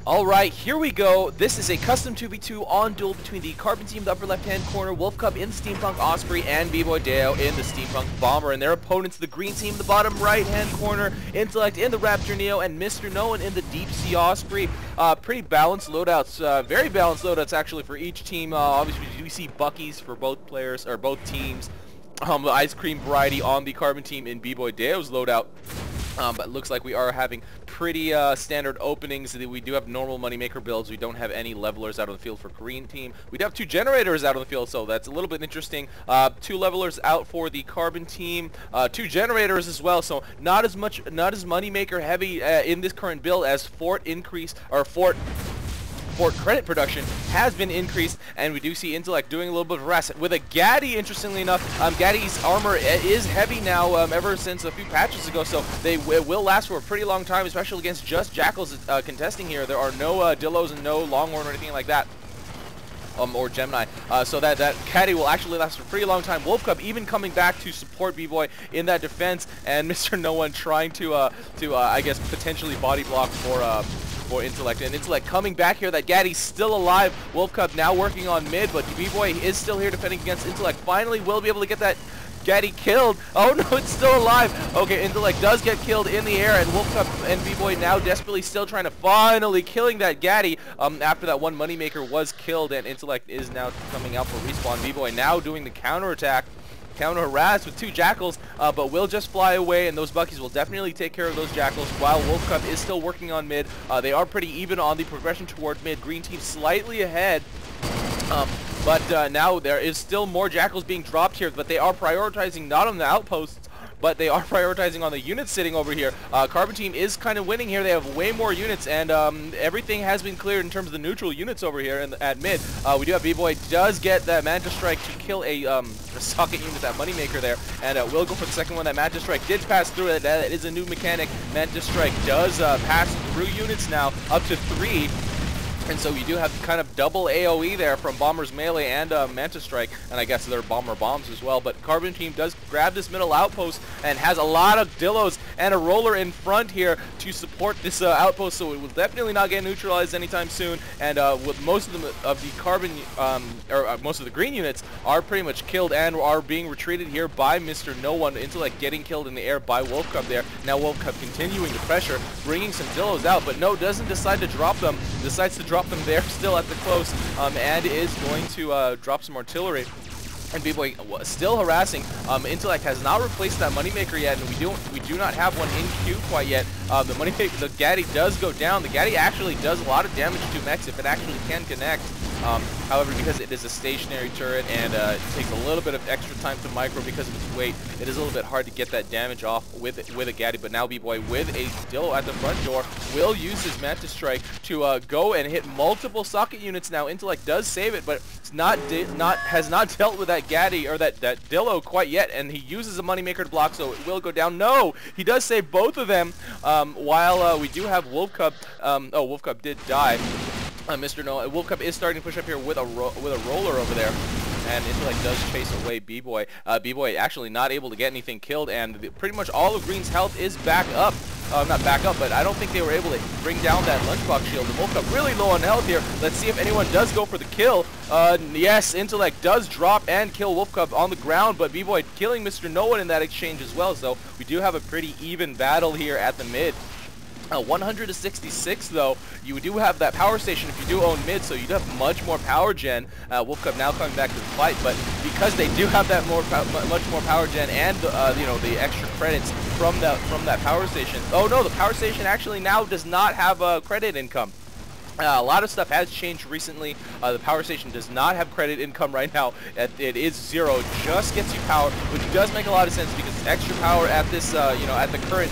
Alright, here we go. This is a custom 2v2 on Duel between the Carbon team in the upper left-hand corner, WolfCuB in the Steampunk Osprey, and BboyDeyo in the Steampunk Bomber. And their opponents, the green team in the bottom right-hand corner, Intellect in the Raptor Neo, and Mr. Noone in the Deep Sea Osprey. Pretty balanced loadouts, very balanced loadouts actually for each team. Obviously, we do see Buckies for both players, or both teams. The ice cream variety on the Carbon team in BboyDeyo's loadout. But it looks like we are having pretty standard openings. We do have normal moneymaker builds. We don't have any levelers out on the field for green team. We do have 2 generators out on the field, so that's a little bit interesting. 2 levelers out for the Carbon team. 2 generators as well, so not as moneymaker heavy in this current build as Fort credit production has been increased, and we do see Intellect doing a little bit of rest with a Gaddy. Interestingly enough, Gaddy's armor is heavy now ever since a few patches ago, so they will last for a pretty long time, especially against just Jackals contesting here. There are no Dillos and no Longhorn or anything like that. Or Gemini, so that Gaddy will actually last for a pretty long time. WolfCuB even coming back to support B-Boy in that defense, and Mr. Noone trying to I guess potentially body block for Intellect, and Intellect coming back here. That Gaddy's still alive. WolfCuB now working on mid, but B-Boy is still here defending against Intellect. Finally will be able to get that Gaddy killed. Oh no, it's still alive. Okay, Intellect does get killed in the air, and WolfCuB and B-Boy now desperately still trying to finally killing that Gaddy after that one moneymaker was killed, and Intellect is now coming out for respawn. B-Boy now doing the counterattack. Counter-harass with 2 Jackals, but will just fly away, and those Buckies will definitely take care of those Jackals while WolfCuB is still working on mid. They are pretty even on the progression toward mid. Green team slightly ahead. But now there is still more Jackals being dropped here, but they are prioritizing not on the outposts, but they are prioritizing on the units sitting over here. Carbon team is kind of winning here. They have way more units, and everything has been cleared in terms of the neutral units over here at mid. We do have B-Boy does get that Manta Strike to kill a socket unit, that moneymaker there, and will go for the second one. That Manta Strike did pass through it. That is a new mechanic. Manta Strike does pass through units now, up to 3. And so you do have kind of double AoE there from Bomber's melee and Manta Strike, and I guess they're Bomber bombs as well. But Carbon team does grab this middle outpost and has a lot of Dillos and a roller in front here to support this outpost, so it will definitely not get neutralized anytime soon. And with most of the Carbon, most of the green units are pretty much killed and are being retreated here by Mr. Noone. Intellect getting killed in the air by WolfCuB there. Now WolfCuB continuing the pressure, bringing some Dillos out, but no, doesn't decide to drop them. Decides to drop them there still at the close, and is going to drop some artillery. And B-Boy still harassing. Intellect has not replaced that moneymaker yet, and we do not have one in queue quite yet. The Gaddy does go down. The Gaddy actually does a lot of damage to mechs if it actually can connect. However, because it is a stationary turret and it takes a little bit of extra time to micro because of its weight, it is a little bit hard to get that damage off with a Gaddy. But now B-Boy with a Dillo at the front door will use his Manta Strike to go and hit multiple socket units. Now Intellect does save it, but it's has not dealt with that Gaddy or that Dillo quite yet, and he uses a moneymaker to block, so it will go down. No, he does save both of them. While we do have WolfCuB. Oh, WolfCuB did die. Mr. Noone, WolfCuB is starting to push up here with a roller over there, and Intellect does chase away B-Boy. B-Boy actually not able to get anything killed, and pretty much all of Green's health is back up. Not back up, but I don't think they were able to bring down that lunchbox shield. And WolfCuB really low on health here. Let's see if anyone does go for the kill. Yes, Intellect does drop and kill WolfCuB on the ground, but B-Boy killing Mr. Noone in that exchange as well. So we do have a pretty even battle here at the mid. 100 to 66 though. You do have that power station if you do own mid, so you do have much more power gen. WolfCuB now coming back to the fight, but because they do have that much more power gen and you know, the extra credits from that power station. Oh no, the power station actually now does not have credit income. A lot of stuff has changed recently. The power station does not have credit income right now. It is 0. It just gets you power, which does make a lot of sense because extra power at this, you know, at the current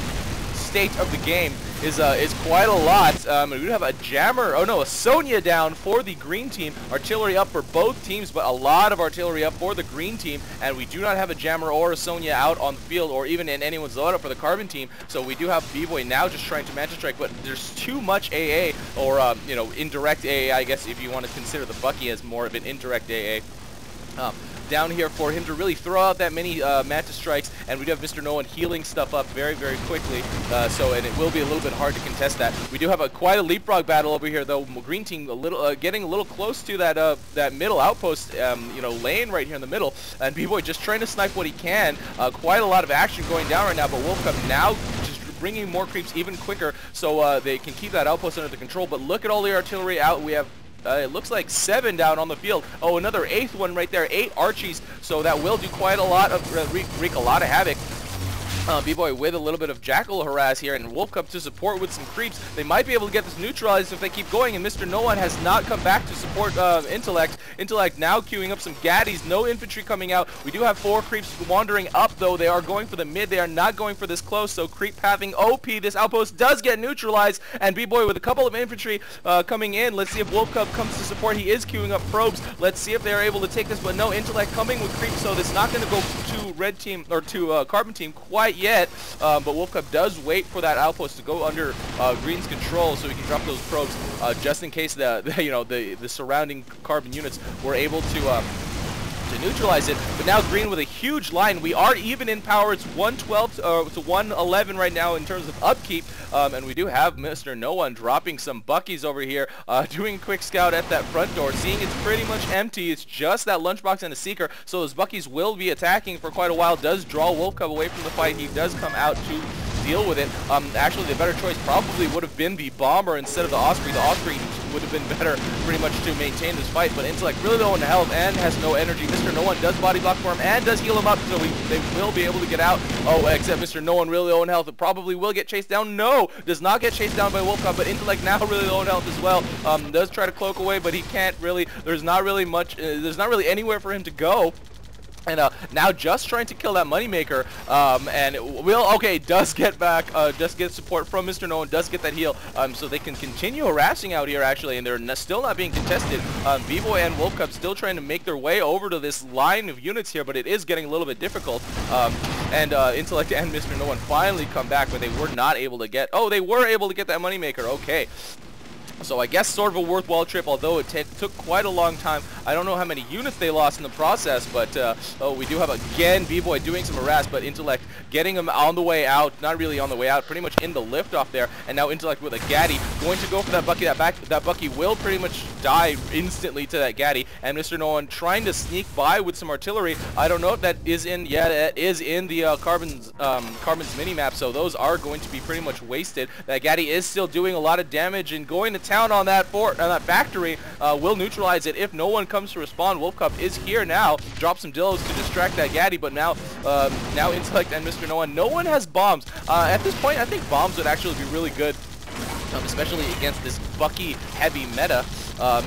state of the game is quite a lot. We do have a jammer, oh no, a Sonya down for the green team. Artillery up for both teams, but a lot of artillery up for the green team, and we do not have a jammer or a Sonya out on the field or even in anyone's loadout for the Carbon team. So we do have B-Boy now just trying to Manta Strike, but there's too much AA, or you know, indirect AA, I guess, if you want to consider the Bucky as more of an indirect AA. down here for him to really throw out that many Mantis Strikes, and we do have mrnoone1 healing stuff up very, very quickly, and it will be a little bit hard to contest that. We do have quite a leapfrog battle over here, though. Green team getting a little close to that middle outpost, lane right here in the middle, and BBoy just trying to snipe what he can. Quite a lot of action going down right now, but WolfCuB now just bringing more creeps even quicker, so they can keep that outpost under the control. But look at all the artillery out. We have it looks like 7 down on the field. Oh, another 8th one right there. 8 Archies. So that will do quite a lot of wreak a lot of havoc. BBoy with a little bit of Jackal harass here, and WolfCuB to support with some creeps. They might be able to get this neutralized if they keep going, and mrnoone1 has not come back to support Intellect. Intellect now queuing up some gaddies. No infantry coming out. We do have 4 creeps wandering up, though. They are going for the mid. They are not going for this close, so creep pathing OP. This outpost does get neutralized, and BBoy with a couple of infantry coming in. Let's see if WolfCuB comes to support. He is queuing up probes. Let's see if they're able to take this, but no, Intellect coming with creeps, so it's not going to go to red team, or to Carbon team quite yet, but WolfCuB does wait for that outpost to go under Green's control, so he can drop those probes just in case the surrounding Carbon units were able to neutralize it. But now Green with a huge line. We are even in power. It's 112 to 111 right now in terms of upkeep, and we do have mrnoone1 dropping some buckies over here, doing a quick scout at that front door, seeing it's pretty much empty. It's just that lunchbox and a seeker, so those buckies will be attacking for quite a while. Does draw WolfCuB away from the fight. He does come out to deal with it. Actually, the better choice probably would have been the Bomber instead of the Osprey. The Osprey would have been better pretty much to maintain this fight, but Intellect really low on health and has no energy. mrnoone1 does body block for him and does heal him up, so they will be able to get out. Oh, except mrnoone1 really low on health. It probably will get chased down. No, does not get chased down by WolfCuB, but Intellect now really low on health as well. Does try to cloak away, but he can't really. There's not really much. There's not really anywhere for him to go. And now just trying to kill that moneymaker, and does get back, does get support from mrnoone1, does get that heal, so they can continue harassing out here actually, and they're still not being contested. BBoy and WolfCuB still trying to make their way over to this line of units here, but it is getting a little bit difficult. Intellect and mrnoone1 finally come back, but they were not able to get. Oh, they were able to get that moneymaker. Okay. So I guess sort of a worthwhile trip, although it took quite a long time. I don't know how many units they lost in the process, but we do have again BBoy doing some harass, but Intellect getting him on the way out, not really on the way out, pretty much in the lift off there, and now Intellect with a Gaddy going to go for that Bucky. That Bucky will pretty much die instantly to that Gaddy, and mrnoone1 trying to sneak by with some artillery. I don't know if that is in, yeah, it is in the Carbon's mini-map, so those are going to be pretty much wasted. That Gaddy is still doing a lot of damage and going to town on that factory. Will neutralize it if no one comes to respond. WolfCuB is here now. Drop some dillos to distract that Gaddy, but now Intellect and mrnoone1. No one has bombs. At this point, I think bombs would actually be really good, especially against this Bucky heavy meta.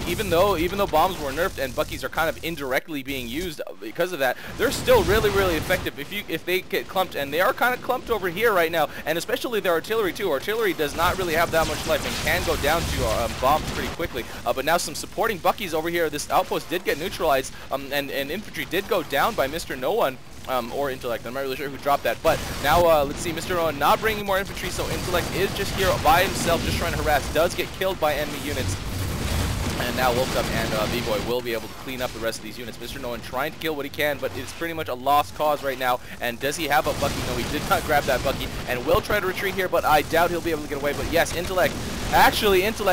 Even though bombs were nerfed and Buckies are kind of indirectly being used because of that, they're still really, really effective if they get clumped, and they are kind of clumped over here right now, and especially their artillery too. Artillery does not really have that much life and can go down to bombs pretty quickly. But now some supporting Buckies over here. This outpost did get neutralized, and infantry did go down by mrnoone1. Or Intellect. I'm not really sure who dropped that, but now let's see, mrnoone1 not bringing more infantry, so Intellect is just here by himself, just trying to harass. Does get killed by enemy units. And now WolfCuB and BBoy will be able to clean up the rest of these units. mrnoone1 trying to kill what he can, but it's pretty much a lost cause right now. And does he have a Bucky? No, he did not grab that Bucky, and will try to retreat here, but I doubt he'll be able to get away. But yes, Intellect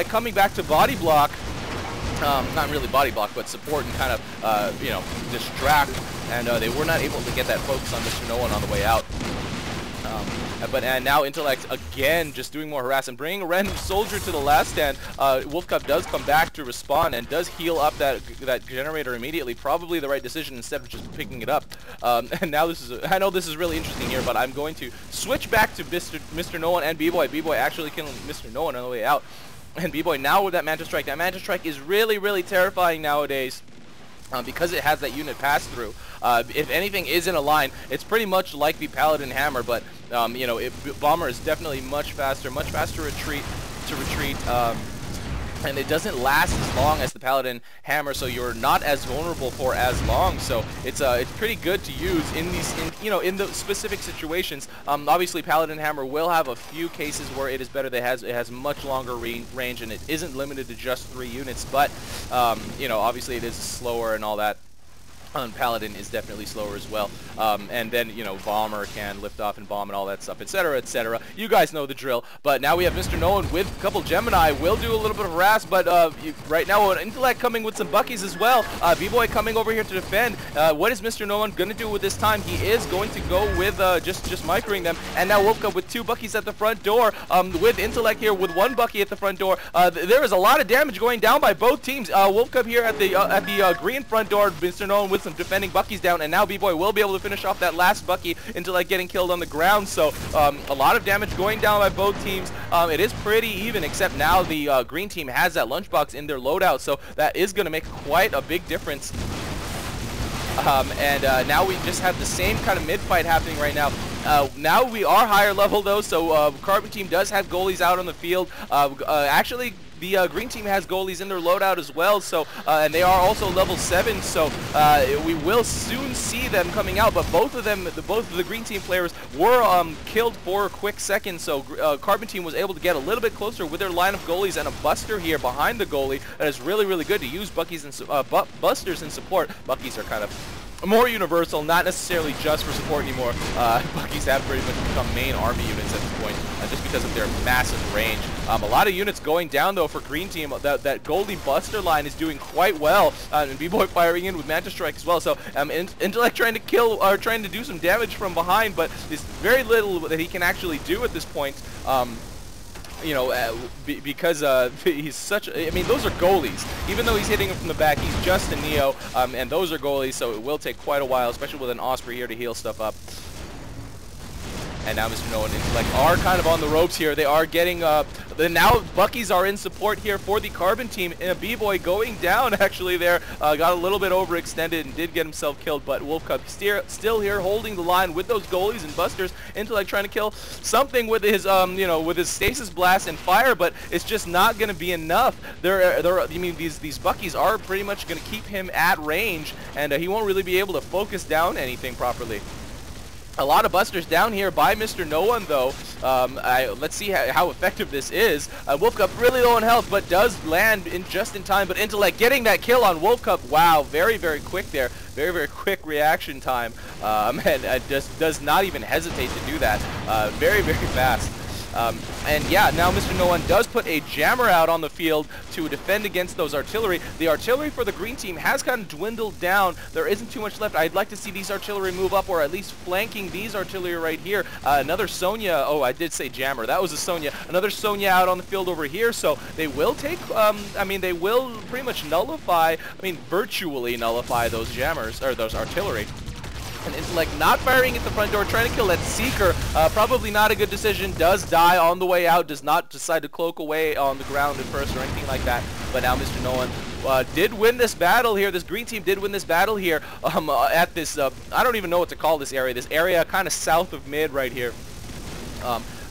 coming back to body block. Not really body block, but support and kind of, distract. And they were not able to get that focus on mrnoone1 on the way out. And now Intellect again just doing more harass and bringing a random soldier to the last stand. WolfCuB does come back to respond and does heal up that generator immediately. Probably the right decision instead of just picking it up. And now I know this is really interesting here, but I'm going to switch back to mrnoone1 and BBoy. BBoy actually killing mrnoone1 on the way out. And BBoy now with that Mantis Strike. That Mantis Strike is really, really terrifying nowadays. Because it has that unit pass through. If anything is in a line, it's pretty much like the Paladin Hammer, but Bomber is definitely much faster retreat, and it doesn't last as long as the Paladin Hammer, so you're not as vulnerable for as long. So it's pretty good to use in these in the specific situations. Obviously Paladin Hammer will have a few cases where it is better. It has much longer range, and it isn't limited to just 3 units. But obviously it is slower and all that. Paladin is definitely slower as well. And then, you know, Bomber can lift off and bomb and all that stuff, etc., etc. You guys know the drill. But now we have Mr. Noone with a couple Gemini. Will do a little bit of harass, but right now an Intellect coming with some Buckies as well. B-Boy coming over here to defend. What is Mr. Noone going to do with this time? He is going to go with just microing them. And now WolfCuB with 2 Buckies at the front door. With Intellect here with 1 Bucky at the front door. There is a lot of damage going down by both teams. WolfCuB here at the green front door. Mr. Noone with some defending Buckies down, and now B-Boy will be able to finish off that last Bucky into like getting killed on the ground. So a lot of damage going down by both teams. It is pretty even, except now the green team has that lunchbox in their loadout, so that is going to make quite a big difference. Now we just have the same kind of mid-fight happening right now. Now we are higher level though, so Carbon team does have goalies out on the field. Actually, the green team has goalies in their loadout as well, so and they are also level 7, so we will soon see them coming out. But both of them, both of the green team players were killed for a quick second, so Carbon team was able to get a little bit closer with their line of goalies and a buster here behind the goalie. That is really, really good to use Buckies and busters in support. Buckies are kind of more universal, not necessarily just for support anymore. Buckies have pretty much become main army units at this point, just because of their massive range. A lot of units going down though for green team. That goalie buster line is doing quite well, and B-Boy firing in with Manta Strike as well. So Intellect trying to kill, or trying to do some damage from behind, but there's very little that he can actually do at this point. You know, because he's such, I mean, those are goalies. Even though he's hitting him from the back, he's just a Neo, and those are goalies, so it will take quite a while, especially with an Osprey here to heal stuff up. And now Mr. Noone and Intellect are kind of on the ropes here. They are getting, now Buckies are in support here for the Carbon team. And B-Boy going down actually there, got a little bit overextended and did get himself killed. But WolfCuB still here holding the line with those goalies and busters. Intellect trying to kill something with his, you know, with his stasis blast and fire, but it's just not going to be enough. I mean, these Buckies are pretty much going to keep him at range, and he won't really be able to focus down anything properly. A lot of busters down here by Mr. Noone though. Let's see how effective this is. WolfCuB really low on health, but does land just in time. But Intellect getting that kill on WolfCuB. Wow, very, very quick there. Very, very quick reaction time. And just does not even hesitate to do that. Very, very fast. And yeah, now Mr. Noone does put a jammer out on the field to defend against those artillery. The artillery for the green team has kind of dwindled down. There isn't too much left. I'd like to see these artillery move up, or at least flanking these artillery right here. Another Sonya, oh, I did say jammer. That was a Sonya. Another Sonya out on the field over here, so they will take, I mean, they will pretty much nullify, I mean, virtually nullify those jammers, or those artillery. And Intellect not firing at the front door, trying to kill that Seeker. Probably not a good decision. Does die on the way out. Does not decide to cloak away on the ground at first or anything like that. But now Mr. Noone did win this battle here. This green team did win this battle here at this, I don't even know what to call this area. This area kind of south of mid right here.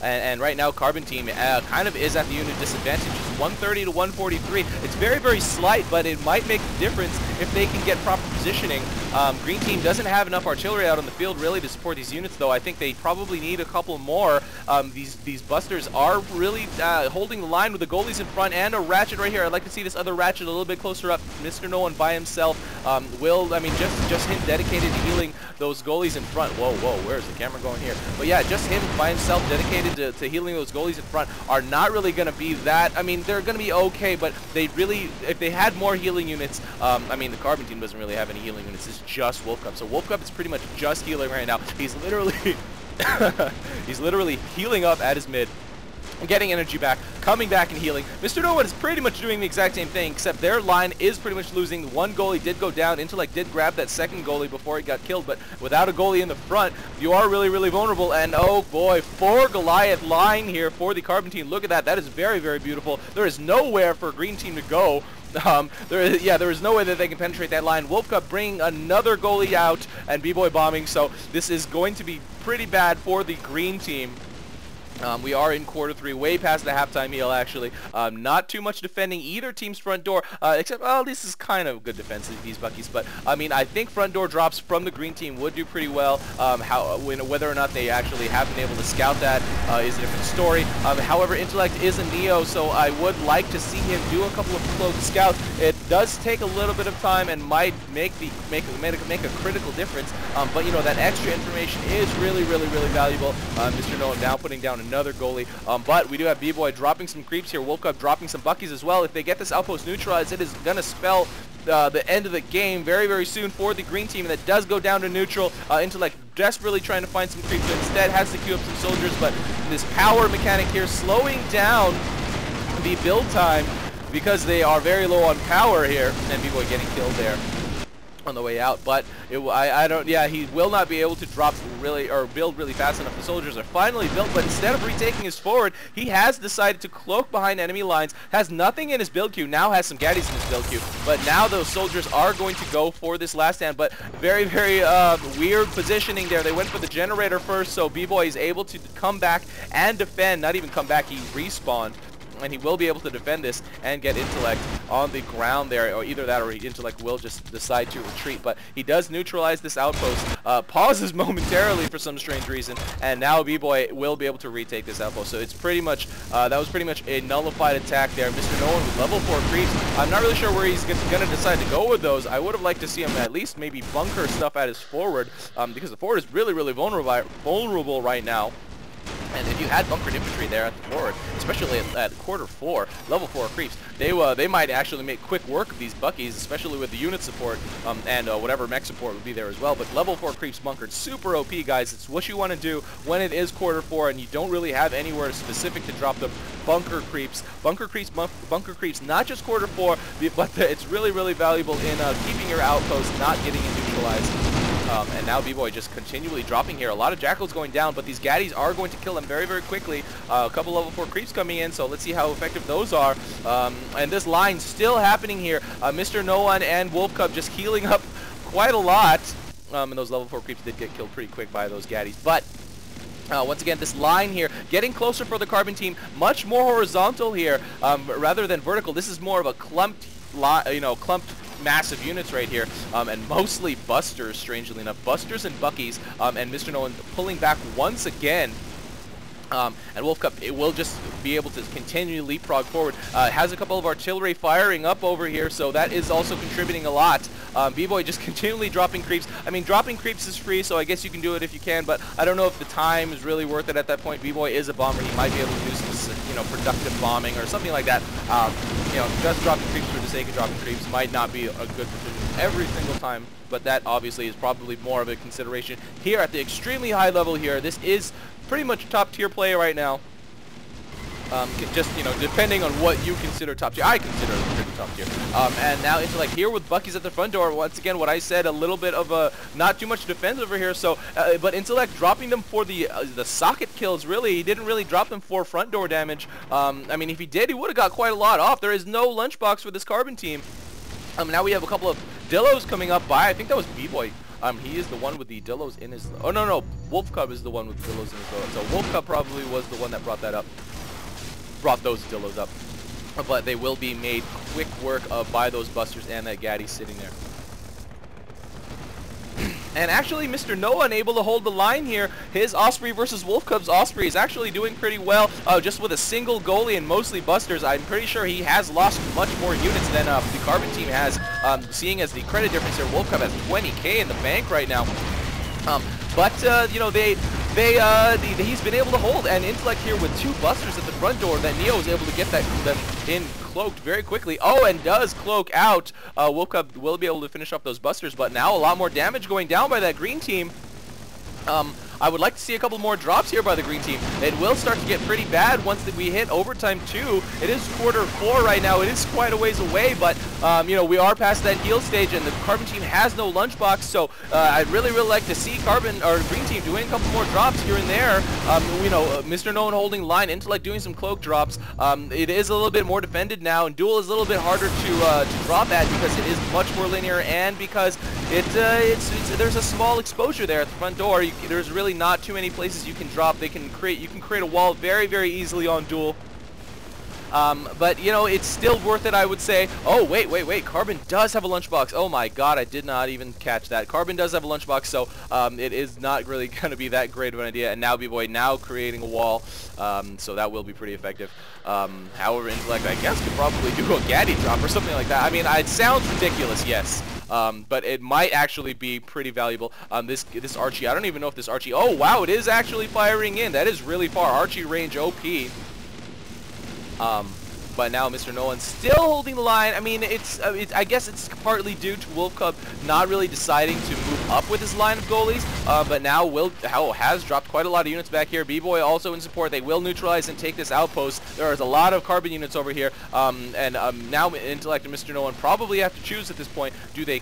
And right now, Carbon team kind of is at the unit disadvantage. It's 130 to 143. It's very, very slight, but it might make a difference if they can get proper positioning. Green team doesn't have enough artillery out on the field really to support these units, though. I think they probably need a couple more. These busters are really holding the line with the goalies in front and a ratchet right here. I'd like to see this other ratchet a little bit closer up. Mr. Noone by himself will, I mean, just him dedicated to healing those goalies in front. Whoa, whoa, where's the camera going here? But yeah, just him by himself dedicated to healing those goalies in front are not really going to be that. I mean, they're going to be okay, but they really, if they had more healing units, I mean, the Carbon team doesn't really have any healing units. It's just WolfCuB. So WolfCuB is pretty much just healing right now. He's literally, he's literally healing up at his mid. Getting energy back, coming back and healing. Mr. Noone is pretty much doing the exact same thing, except their line is pretty much losing. One goalie did go down. Intellect did grab that second goalie before he got killed, but without a goalie in the front, you are really, really vulnerable. And oh boy, 4 Goliath line here for the Carbon team. Look at that. That is very, very beautiful. There is nowhere for a green team to go. There is no way that they can penetrate that line. WolfCuB bringing another goalie out and B-Boy bombing, so this is going to be pretty bad for the green team. We are in quarter 3, way past the halftime meal, actually. Not too much defending either team's front door, except, well, this is kind of good defense, these Buckies. But, I mean, I think front door drops from the green team would do pretty well. Whether or not they actually have been able to scout that is a different story. However, Intellect is a Neo, so I would like to see him do a couple of cloak scouts. It does take a little bit of time and might make a critical difference. But, you know, that extra information is really valuable. Mr. Noah now putting down another goalie, but we do have BBoy dropping some creeps here. WolfCuB dropping some Buckies as well. If they get this outpost neutralized, it is going to spell the end of the game very soon for the green team, and that does go down to neutral. Intellect desperately trying to find some creeps, but instead has to queue up some soldiers, but this power mechanic here slowing down the build time because they are very low on power here, and BBoy getting killed there on the way out. But he will not be able to drop build really fast enough. The soldiers are finally built, but instead of retaking his forward, he has decided to cloak behind enemy lines, has nothing in his build queue, now has some gaddies in his build queue, but now those soldiers are going to go for this last stand. But very weird positioning there. They went for the generator first, so BBoy is able to come back and defend. Not even come back, he respawned, and he will be able to defend this and get Intellect on the ground there, or either that or Intellect will just decide to retreat. But he does neutralize this outpost, pauses momentarily for some strange reason, and now BBoy will be able to retake this outpost. So it's pretty much, that was pretty much a nullified attack there. Mr. Noone with level 4 creeps. I'm not really sure where he's going to decide to go with those. I would have liked to see him at least maybe bunker stuff at his forward, because the forward is really vulnerable right now. And if you had bunkered infantry there at the forward, especially at quarter 4, level 4 creeps, they might actually make quick work of these Buckies, especially with the unit support and whatever mech support would be there as well. But level 4 creeps bunkered, super OP, guys. It's what you want to do when it is quarter 4 and you don't really have anywhere specific to drop them. Bunker creeps, not just quarter 4, but it's really valuable in keeping your outpost not getting neutralized. And now BBoy just continually dropping here. A lot of Jackals going down, but these gaddies are going to kill them very quickly. A couple level 4 creeps coming in, so let's see how effective those are. And this line still happening here. Mr. NoOne and WolfCuB just healing up quite a lot. And those level 4 creeps did get killed pretty quick by those gaddies. But once again, this line here getting closer for the Carbon team, much more horizontal here rather than vertical. This is more of a clumped massive units right here, and mostly busters, strangely enough. Busters and Buckies, and Mr. Noone pulling back once again. And WolfCuB, it will just be able to continue to leapfrog forward. Has a couple of artillery firing up over here, so that is also contributing a lot. BBoy just continually dropping creeps. I mean, dropping creeps is free, so I guess you can do it if you can, but I don't know if the time is really worth it at that point. BBoy is a bomber. He might be able to do some, productive bombing or something like that. Just dropping creeps for the sake of dropping creeps might not be a good decision every single time, but that obviously is probably more of a consideration here at the extremely high level here. This is pretty much top tier play right now. Depending on what you consider top tier. I consider it pretty top tier. And now Intellect here with Buckies at the front door. Once again, what I said, a little bit of a not too much defense over here. So, but Intellect dropping them for the socket kills. Really, he didn't really drop them for front door damage. I mean, if he did, he would have got quite a lot off. There is no lunchbox for this Carbon team. Now we have a couple of Dillos coming up by. I think that was BBoy. He is the one with the Dillos in his... Oh, no. WolfCuB is the one with Dillos in his load. So WolfCuB probably was the one that brought that up. Brought those Dillos up. But they will be made quick work of by those busters and that Gaddy sitting there. And actually, Mr. Noah unable to hold the line here. His Osprey versus WolfCuB's Osprey is actually doing pretty well, just with a single goalie and mostly busters. I'm pretty sure he has lost much more units than the Carbon team has, seeing as the credit difference here. WolfCuB has 20k in the bank right now. He's been able to hold, and Intellect here with 2 busters at the front door. That Neo is able to get them in cloaked very quickly. Oh, and does cloak out. WolfCuB will be able to finish off those busters, but now a lot more damage going down by that green team. I would like to see a couple more drops here by the green team. It will start to get pretty bad once we hit overtime 2. It is quarter 4 right now. It is quite a ways away, but we are past that heal stage, and the Carbon team has no lunchbox. So I'd really like to see green team doing a couple more drops here and there. Mr. Noone holding line, Intellect doing some cloak drops. It is a little bit more defended now, and Duel is a little bit harder to drop at because it is much more linear, and because there's a small exposure there at the front door. There's really not too many places you can drop. You can create a wall very, very easily on Duel. But, you know, it's still worth it, I would say. Oh, wait. Carbon does have a lunchbox. Oh, my God. I did not even catch that. Carbon does have a lunchbox, so it is not really going to be that great of an idea. And now BboyDeyo now creating a wall, so that will be pretty effective. However, Intellect, I guess, could probably do a Gaddy drop or something like that. I mean, it sounds ridiculous, yes. But it might actually be pretty valuable. This Archie, I don't even know if this Archie... Oh, wow, it is actually firing in. That is really far. Archie range OP. But now MrNoone1 still holding the line. I mean, I guess it's partly due to WolfCuB not really deciding to move up with his line of goalies. But now has dropped quite a lot of units back here. BboyDeyo also in support. They will neutralize and take this outpost. There is a lot of Carbon units over here. Now Intellect and MrNoone1 probably have to choose at this point. Do they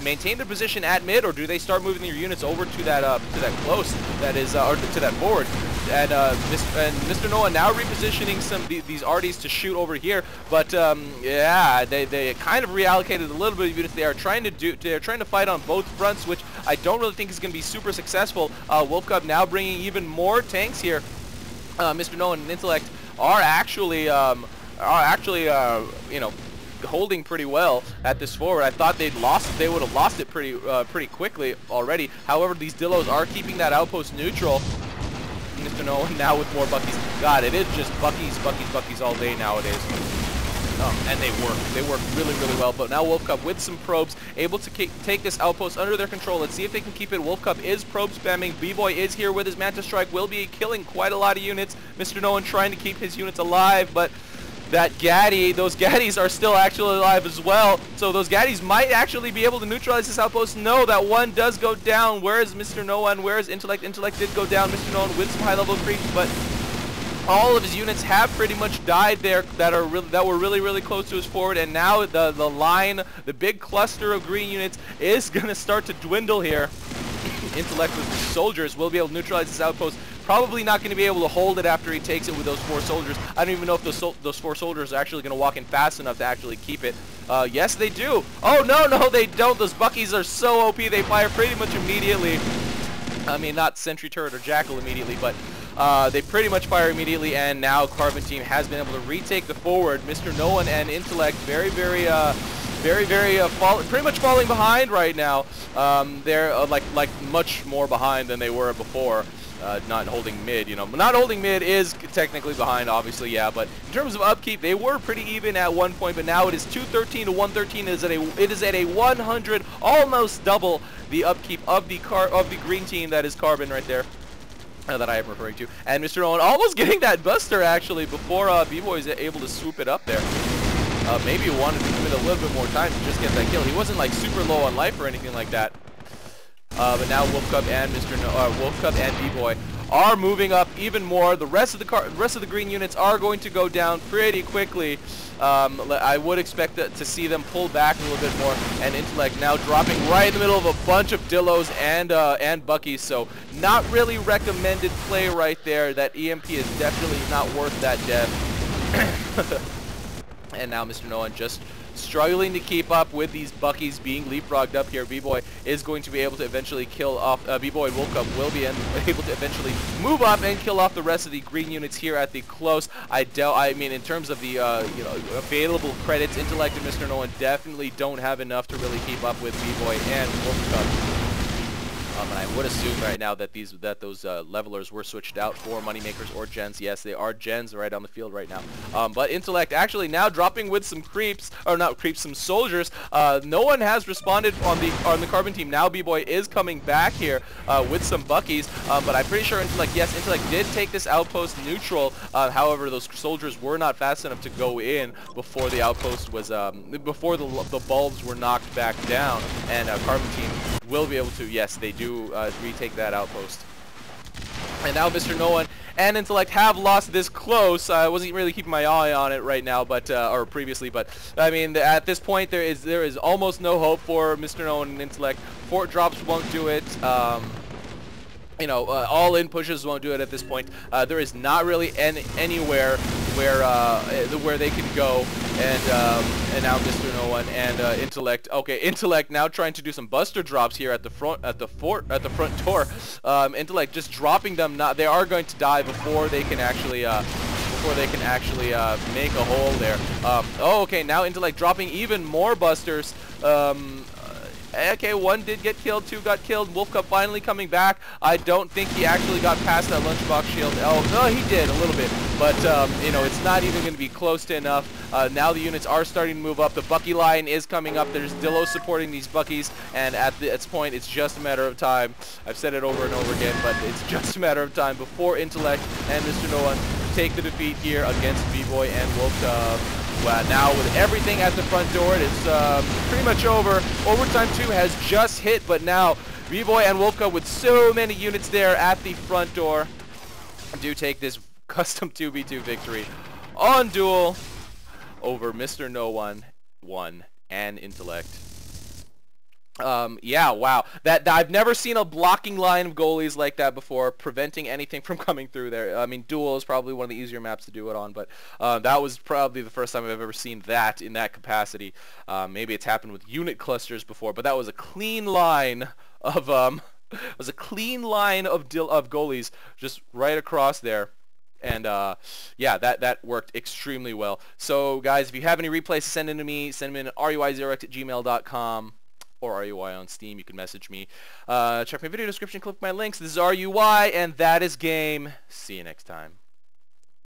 maintain their position at mid, or do they start moving their units over to that close, that is, or to that forward? And MrNoone1 now repositioning these arties to shoot over here, but yeah, they kind of reallocated a little bit of units. They're trying to fight on both fronts, which I don't really think is going to be super successful. WolfCuB now bringing even more tanks here. MrNoone1 and Intellect are actually you know, holding pretty well at this forward. I thought they would have lost it pretty quickly already. However, these Dillos are keeping that outpost neutral. MrNoone1 now with more Buckies. God, it is just Buckies all day nowadays. And they work really, really well. But now WolfCuB with some probes, able to take this outpost under their control. Let's see if they can keep it. WolfCuB is probe spamming. BboyDeyo is here with his Manta Strike, will be killing quite a lot of units. MrNoone1 trying to keep his units alive, but that Gaddy, those Gaddies are still actually alive as well. So those Gaddies might actually be able to neutralize this outpost. No, that one does go down. Where is MrNoone1? Where is Intellect? Intellect did go down. MrNoone1 with some high-level creeps, but all of his units have pretty much died there that were really, really close to his forward. And now the line, the big cluster of green units is going to start to dwindle here. Intellect with the soldiers will be able to neutralize this outpost. Probably not going to be able to hold it after he takes it with those 4 soldiers. I don't even know if those 4 soldiers are actually going to walk in fast enough to actually keep it. Yes, they do. Oh, no, they don't. Those Buckies are so OP. They fire pretty much immediately. I mean, not Sentry Turret or Jackal immediately, but they pretty much fire immediately. And now Carbon Team has been able to retake the forward. MrNoone1 and Intellect very pretty much falling behind right now. They're like much more behind than they were before. Not holding mid, you know. Not holding mid is technically behind, obviously, yeah. But in terms of upkeep, they were pretty even at one point, but now it is 213 to 113. It is at a 100, almost double the upkeep of the green team. That is Carbon right there. That I am referring to. And MrNoone1 almost getting that buster actually before BboyDeyo is able to swoop it up there. Maybe he wanted to give it a little bit more time to just get that kill. He wasn't like super low on life or anything like that. But now WolfCuB and WolfCuB and BboyDeyo are moving up even more. The rest of the green units are going to go down pretty quickly. I would expect to see them pull back a little bit more. And Intellect now dropping right in the middle of a bunch of Dillos and Buckies. So not really recommended play right there. That EMP is definitely not worth that death. And now MrNoone1 just struggling to keep up with these Buckies being leapfrogged up here. BboyDeyo is going to be able to eventually kill off, BboyDeyo and WolfCuB will be able to eventually move up and kill off the rest of the green units here at the close. I mean, in terms of the, you know, available credits, Intellect and MrNoone1 definitely don't have enough to really keep up with BboyDeyo and WolfCuB. And I would assume right now that those levelers were switched out for moneymakers or gens. Yes, they are gens right on the field right now. But Intellect actually now dropping with some creeps, or not creeps, some soldiers. No one has responded on the Carbon team. Now BboyDeyo is coming back here with some Buckies. But I'm pretty sure Intellect did take this outpost neutral. However, those soldiers were not fast enough to go in before the outpost was before the bulbs were knocked back down. And Carbon team will be able to, yes, they do retake that outpost. And now MrNoone1 and Intellect have lost this close. I wasn't really keeping my eye on it right now, but or previously, but I mean, at this point there is almost no hope for MrNoone1 and Intellect. Fort drops won't do it. You know, all-in pushes won't do it at this point. There is not really anywhere where they can go, and now Mr. No One and Intellect. Okay, Intellect now trying to do some buster drops here at the front door. Intellect just dropping them. They are going to die before they can actually make a hole there. Oh, okay, now Intellect dropping even more busters. Okay, one did get killed, two got killed. WolfCuB finally coming back. I don't think he actually got past that lunchbox shield. Oh, no, he did a little bit, but you know, it's not even going to be close to enough. Now the units are starting to move up. The Bucky line is coming up. There's Dillo supporting these Buckies, and at this point, it's just a matter of time. I've said it over and over again, but it's just a matter of time before Intellect and Mr. No One take the defeat here against BBoy and WolfCuB. Well, now with everything at the front door, it is pretty much over. Overtime 2 has just hit, but now BBoy and WolfCuB with so many units there at the front door do take this custom 2v2 victory on Duel over Mr. No One and Intellect. Yeah, wow. That I've never seen a blocking line of goalies like that before, preventing anything from coming through there. I mean, Duel is probably one of the easier maps to do it on, but that was probably the first time I've ever seen that in that capacity. Maybe it's happened with unit clusters before, but that was a clean line of goalies just right across there. And yeah, that worked extremely well. So guys, if you have any replays to send in to me, send them in at ruy0x@gmail.com. or RUI on Steam. You can message me. Check my video description, click my links. This is RUI, and that is game. See you next time.